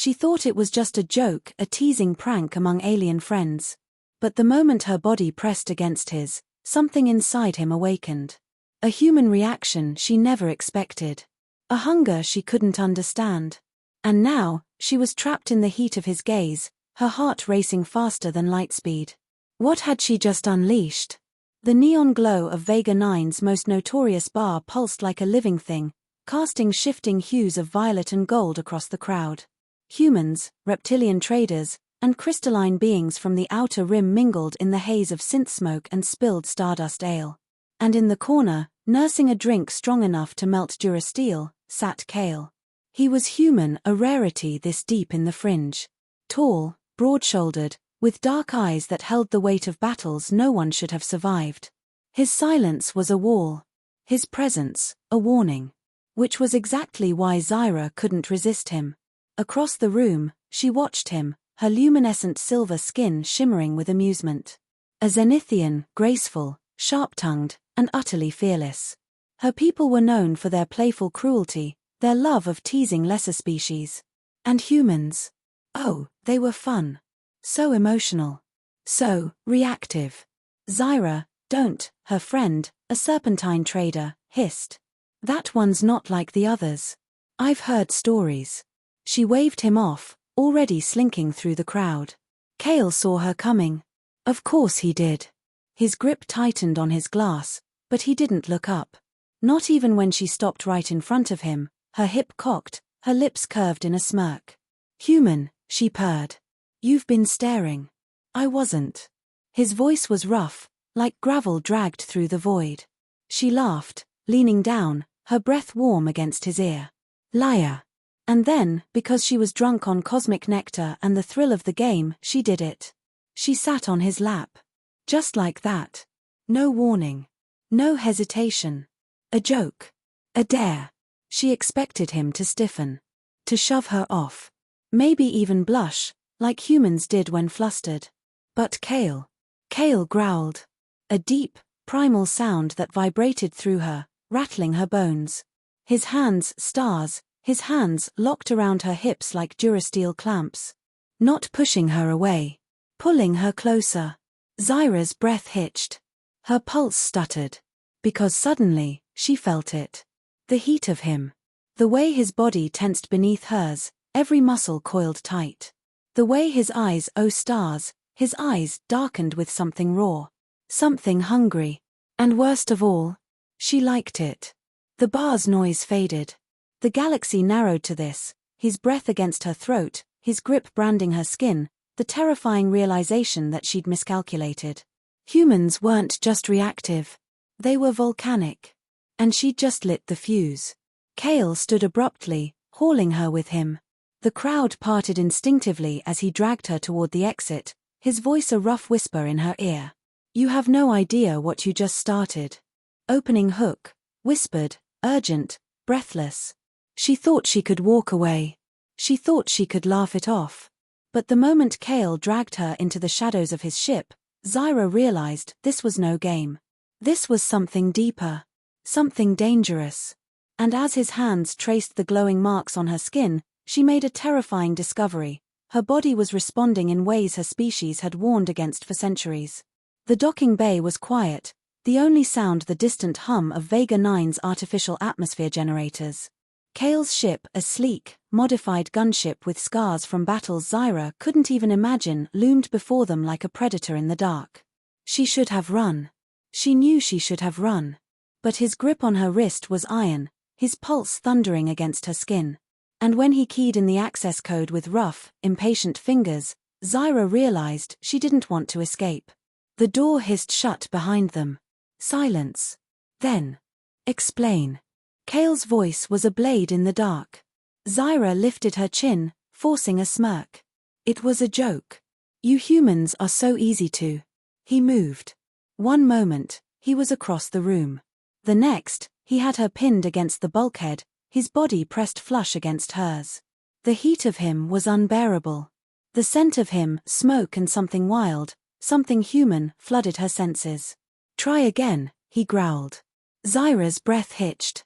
She thought it was just a joke, a teasing prank among alien friends. But the moment her body pressed against his, something inside him awakened. A human reaction she never expected. A hunger she couldn't understand. And now, she was trapped in the heat of his gaze, her heart racing faster than light speed. What had she just unleashed? The neon glow of Vega 9's most notorious bar pulsed like a living thing, casting shifting hues of violet and gold across the crowd. Humans, reptilian traders, and crystalline beings from the outer rim mingled in the haze of synth smoke and spilled stardust ale. And in the corner, nursing a drink strong enough to melt durasteel, sat Kael. He was human, a rarity this deep in the fringe. Tall, broad-shouldered, with dark eyes that held the weight of battles no one should have survived. His silence was a wall. His presence, a warning. Which was exactly why Zyra couldn't resist him. Across the room, she watched him, her luminescent silver skin shimmering with amusement. A Zenithian, graceful, sharp-tongued, and utterly fearless. Her people were known for their playful cruelty, their love of teasing lesser species. And humans? Oh, they were fun. So emotional. So reactive. Zyra, don't, her friend, a serpentine trader, hissed. That one's not like the others. I've heard stories. She waved him off, already slinking through the crowd. Kael saw her coming. Of course he did. His grip tightened on his glass, but he didn't look up. Not even when she stopped right in front of him, her hip cocked, her lips curved in a smirk. Human, she purred. You've been staring. I wasn't. His voice was rough, like gravel dragged through the void. She laughed, leaning down, her breath warm against his ear. Liar. And then, because she was drunk on cosmic nectar and the thrill of the game, she did it. She sat on his lap. Just like that. No warning. No hesitation. A joke. A dare. She expected him to stiffen. To shove her off. Maybe even blush, like humans did when flustered. But Kael. Kael growled. A deep, primal sound that vibrated through her, rattling her bones. His hands, stars, his hands locked around her hips like durasteel clamps. Not pushing her away. Pulling her closer. Zyra's breath hitched. Her pulse stuttered. Because suddenly, she felt it. The heat of him. The way his body tensed beneath hers, every muscle coiled tight. The way his eyes, oh stars, his eyes darkened with something raw. Something hungry. And worst of all, she liked it. The bar's noise faded. The galaxy narrowed to this, his breath against her throat, his grip branding her skin, the terrifying realization that she'd miscalculated. Humans weren't just reactive. They were volcanic. And she'd just lit the fuse. Kael stood abruptly, hauling her with him. The crowd parted instinctively as he dragged her toward the exit, his voice a rough whisper in her ear. You have no idea what you just started. Opening hook, whispered, urgent, breathless. She thought she could walk away. She thought she could laugh it off. But the moment Kael dragged her into the shadows of his ship, Zyra realized this was no game. This was something deeper. Something dangerous. And as his hands traced the glowing marks on her skin, she made a terrifying discovery. Her body was responding in ways her species had warned against for centuries. The docking bay was quiet, the only sound the distant hum of Vega 9's artificial atmosphere generators. Kael's ship, a sleek, modified gunship with scars from battles Zyra couldn't even imagine, loomed before them like a predator in the dark. She should have run. She knew she should have run. But his grip on her wrist was iron, his pulse thundering against her skin. And when he keyed in the access code with rough, impatient fingers, Zyra realized she didn't want to escape. The door hissed shut behind them. Silence. Then. Explain. Kael's voice was a blade in the dark. Zyra lifted her chin, forcing a smirk. It was a joke. You humans are so easy to. He moved. One moment, he was across the room. The next, he had her pinned against the bulkhead, his body pressed flush against hers. The heat of him was unbearable. The scent of him, smoke and something wild, something human, flooded her senses. Try again, he growled. Zyra's breath hitched.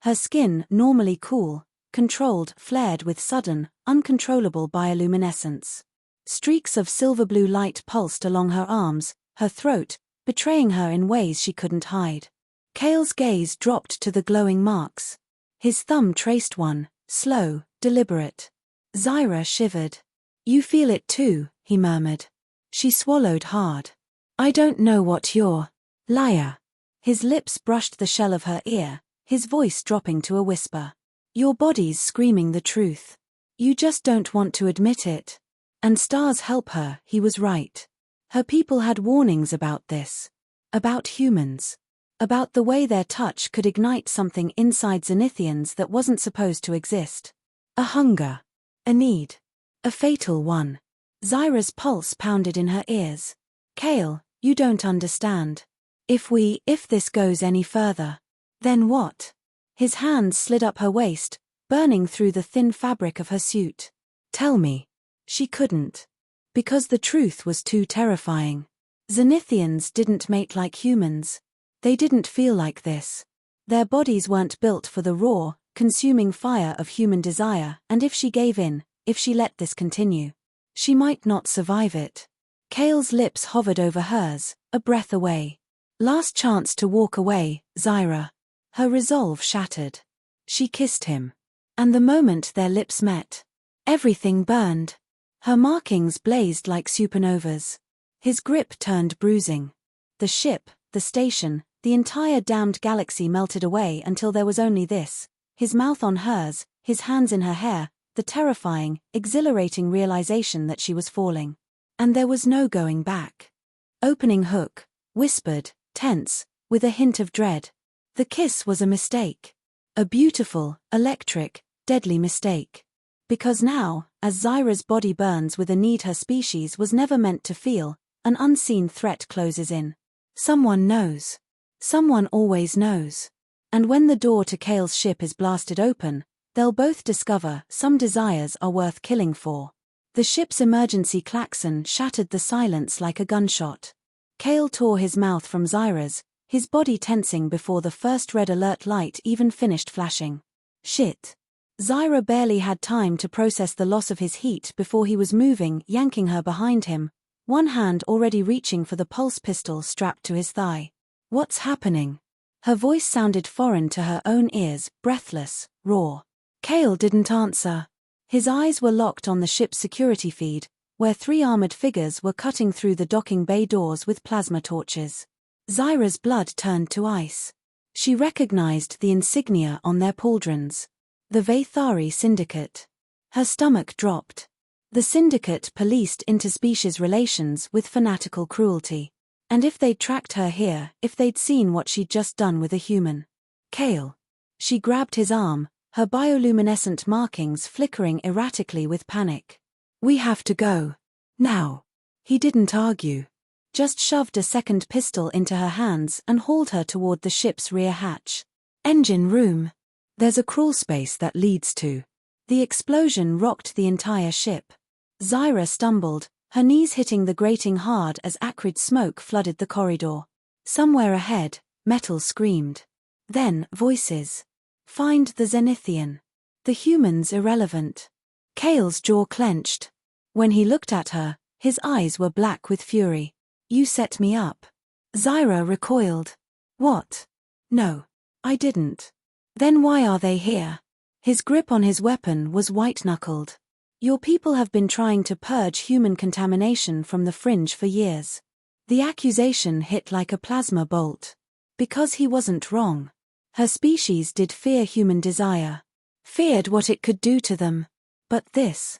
Her skin, normally cool, controlled, flared with sudden, uncontrollable bioluminescence. Streaks of silver-blue light pulsed along her arms, her throat, betraying her in ways she couldn't hide. Kael's gaze dropped to the glowing marks. His thumb traced one, slow, deliberate. Zyra shivered. "You feel it too," he murmured. She swallowed hard. "I don't know what you're... liar." His lips brushed the shell of her ear, his voice dropping to a whisper. "Your body's screaming the truth. You just don't want to admit it." And stars help her, he was right. Her people had warnings about this. About humans. About the way their touch could ignite something inside Zenithians that wasn't supposed to exist. A hunger. A need. A fatal one. Zyra's pulse pounded in her ears. "Kael, you don't understand. If this goes any further, then what?" His hands slid up her waist, burning through the thin fabric of her suit. "Tell me." She couldn't. Because the truth was too terrifying. Zenithians didn't mate like humans. They didn't feel like this. Their bodies weren't built for the raw, consuming fire of human desire, and if she gave in, if she let this continue, she might not survive it. Kael's lips hovered over hers, a breath away. Last chance to walk away, Zyra. Her resolve shattered. She kissed him. And the moment their lips met, everything burned. Her markings blazed like supernovas. His grip turned bruising. The ship, the station, the entire damned galaxy melted away until there was only this, his mouth on hers, his hands in her hair, the terrifying, exhilarating realization that she was falling. And there was no going back. Opening hook, whispered, tense, with a hint of dread. The kiss was a mistake. A beautiful, electric, deadly mistake. Because now, as Zyra's body burns with a need her species was never meant to feel, an unseen threat closes in. Someone knows. Someone always knows. And when the door to Kael's ship is blasted open, they'll both discover some desires are worth killing for. The ship's emergency klaxon shattered the silence like a gunshot. Kael tore his mouth from Zyra's, his body tensing before the first red alert light even finished flashing. Shit. Zyra barely had time to process the loss of his heat before he was moving, yanking her behind him, one hand already reaching for the pulse pistol strapped to his thigh. "What's happening?" Her voice sounded foreign to her own ears, breathless, raw. Kael didn't answer. His eyes were locked on the ship's security feed, where 3 armored figures were cutting through the docking bay doors with plasma torches. Zyra's blood turned to ice. She recognized the insignia on their pauldrons. The Vaethari Syndicate. Her stomach dropped. The Syndicate policed interspecies relations with fanatical cruelty. And if they'd tracked her here, if they'd seen what she'd just done with a human. Kael. She grabbed his arm, her bioluminescent markings flickering erratically with panic. "We have to go. Now." He didn't argue. Just shoved a second pistol into her hands and hauled her toward the ship's rear hatch. "Engine room. There's a crawl space that leads to." The explosion rocked the entire ship. Zyra stumbled, her knees hitting the grating hard as acrid smoke flooded the corridor. Somewhere ahead, metal screamed. Then, voices. "Find the Zenithian. The human's irrelevant." Kael's jaw clenched. When he looked at her, his eyes were black with fury. "You set me up." Zyra recoiled. "What? No. I didn't." "Then why are they here?" His grip on his weapon was white-knuckled. "Your people have been trying to purge human contamination from the fringe for years." The accusation hit like a plasma bolt. Because he wasn't wrong. Her species did fear human desire. Feared what it could do to them. But this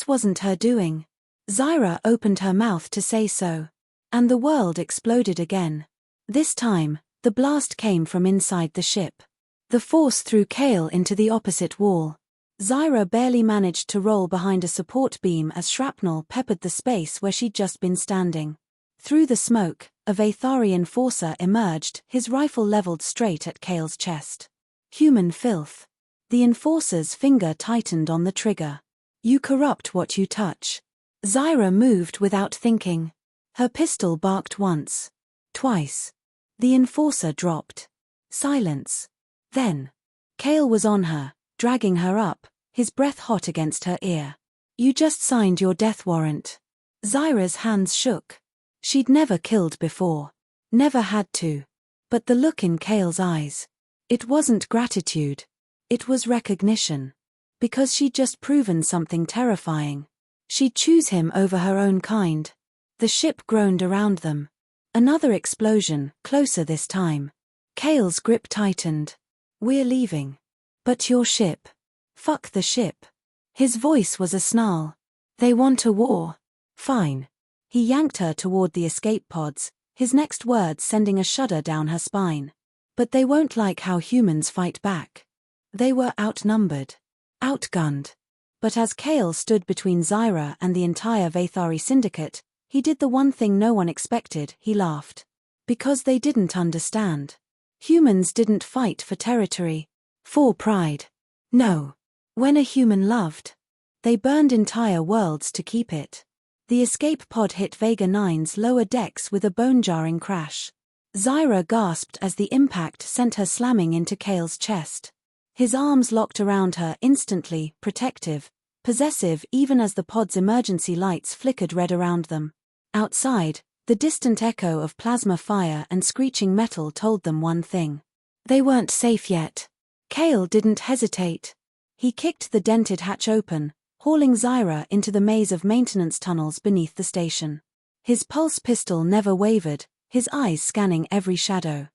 wasn't her doing. Zyra opened her mouth to say so. And the world exploded again. This time, the blast came from inside the ship. The force threw Kael into the opposite wall. Zyra barely managed to roll behind a support beam as shrapnel peppered the space where she'd just been standing. Through the smoke, a Vaethari enforcer emerged, his rifle leveled straight at Kael's chest. Human filth. The enforcer's finger tightened on the trigger. "You corrupt what you touch." Zyra moved without thinking. Her pistol barked once. Twice. The enforcer dropped. Silence. Then. Kael was on her, dragging her up, his breath hot against her ear. You just signed your death warrant. Zyra's hands shook. She'd never killed before. Never had to. But the look in Kael's eyes. It wasn't gratitude. It was recognition. Because she'd just proven something terrifying. She'd choose him over her own kind. The ship groaned around them. Another explosion, closer this time. Kael's grip tightened. We're leaving. But your ship. Fuck the ship. His voice was a snarl. They want a war. Fine. He yanked her toward the escape pods, his next words sending a shudder down her spine. But they won't like how humans fight back. They were outnumbered. Outgunned. But as Kael stood between Zyra and the entire Vathari Syndicate, he did the one thing no one expected, he laughed. Because they didn't understand. Humans didn't fight for territory. For pride. No. When a human loved, they burned entire worlds to keep it. The escape pod hit Vega 9's lower decks with a bone-jarring crash. Zyra gasped as the impact sent her slamming into Kael's chest. His arms locked around her instantly, protective, possessive even as the pod's emergency lights flickered red around them. Outside, the distant echo of plasma fire and screeching metal told them one thing. They weren't safe yet. Kael didn't hesitate. He kicked the dented hatch open, hauling Zyra into the maze of maintenance tunnels beneath the station. His pulse pistol never wavered, his eyes scanning every shadow.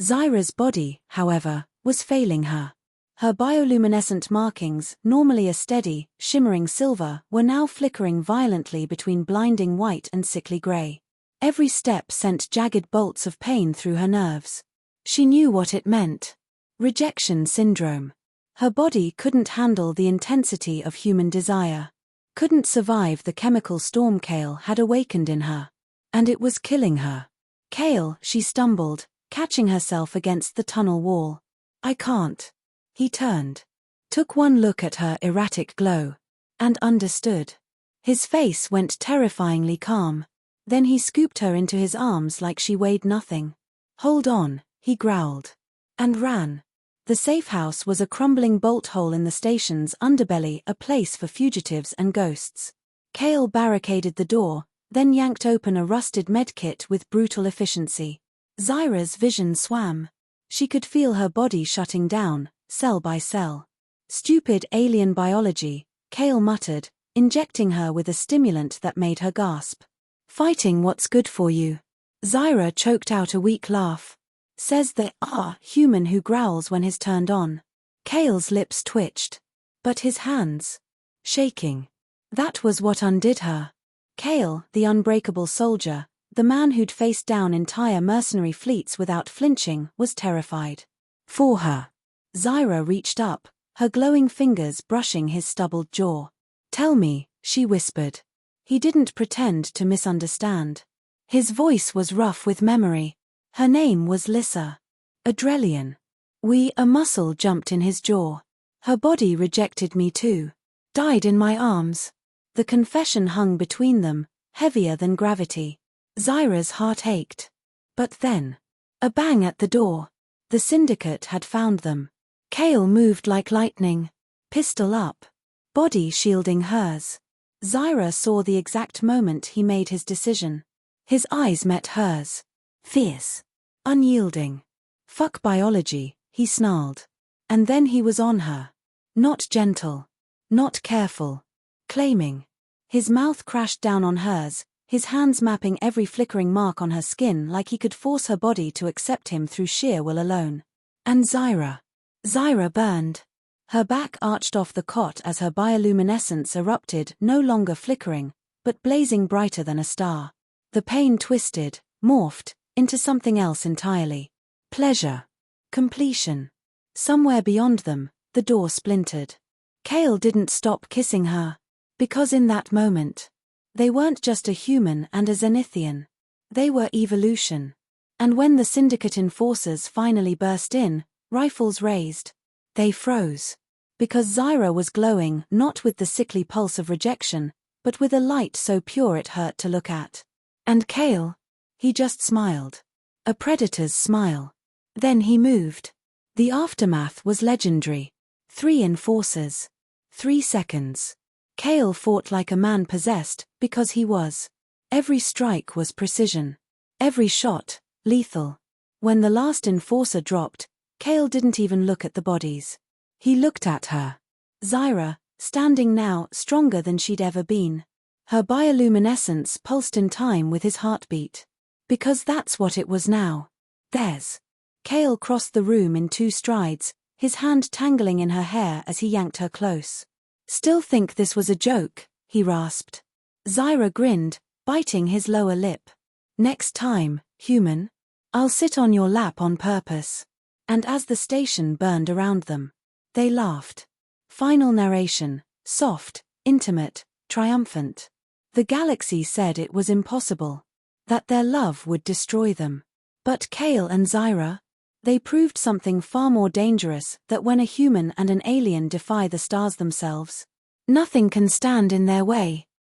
Zyra's body, however, was failing her. Her bioluminescent markings, normally a steady, shimmering silver, were now flickering violently between blinding white and sickly gray. Every step sent jagged bolts of pain through her nerves. She knew what it meant. Rejection syndrome. Her body couldn't handle the intensity of human desire. Couldn't survive the chemical storm Kael had awakened in her. And it was killing her. Kael, she stumbled, catching herself against the tunnel wall. I can't. He turned. Took one look at her erratic glow. And understood. His face went terrifyingly calm. Then he scooped her into his arms like she weighed nothing. Hold on, he growled. And ran. The safe house was a crumbling bolt hole in the station's underbelly, a place for fugitives and ghosts. Kael barricaded the door, then yanked open a rusted medkit with brutal efficiency. Zyra's vision swam. She could feel her body shutting down, cell by cell. Stupid alien biology, Kael muttered, injecting her with a stimulant that made her gasp. Fighting what's good for you. Zyra choked out a weak laugh. Says the human who growls when he's turned on. Kael's lips twitched. But his hands. Shaking. That was what undid her. Kael, the unbreakable soldier, the man who'd faced down entire mercenary fleets without flinching, was terrified. For her. Zyra reached up, her glowing fingers brushing his stubbled jaw. Tell me, she whispered. He didn't pretend to misunderstand. His voice was rough with memory. Her name was Lissa. Adrelian. A muscle jumped in his jaw. Her body rejected me too. Died in my arms. The confession hung between them, heavier than gravity. Zyra's heart ached. But then. A bang at the door. The Syndicate had found them. Kael moved like lightning. Pistol up. Body shielding hers. Zyra saw the exact moment he made his decision. His eyes met hers. Fierce. Unyielding. Fuck biology, he snarled. And then he was on her. Not gentle. Not careful. Claiming. His mouth crashed down on hers, his hands mapping every flickering mark on her skin like he could force her body to accept him through sheer will alone. And Zyra. Zyra burned. Her back arched off the cot as her bioluminescence erupted, no longer flickering, but blazing brighter than a star. The pain twisted, morphed, into something else entirely. Pleasure. Completion. Somewhere beyond them, the door splintered. Kael didn't stop kissing her. Because in that moment, they weren't just a human and a Zenithian. They were evolution. And when the Syndicate enforcers finally burst in, rifles raised, they froze. Because Zyra was glowing not with the sickly pulse of rejection, but with a light so pure it hurt to look at. And Kael? He just smiled. A predator's smile. Then he moved. The aftermath was legendary. 3 enforcers. 3 seconds. Kael fought like a man possessed, because he was. Every strike was precision. Every shot, lethal. When the last enforcer dropped, Kael didn't even look at the bodies. He looked at her. Zyra, standing now, stronger than she'd ever been. Her bioluminescence pulsed in time with his heartbeat. Because that's what it was now. Theirs. Kael crossed the room in 2 strides, his hand tangling in her hair as he yanked her close. "Still think this was a joke?" he rasped. Zyra grinned, biting his lower lip. "Next time, human. I'll sit on your lap on purpose." And as the station burned around them, they laughed. Final narration, soft, intimate, triumphant. The galaxy said it was impossible. That their love would destroy them. But Kael and Zyra? They proved something far more dangerous, that when a human and an alien defy the stars themselves, nothing can stand in their way.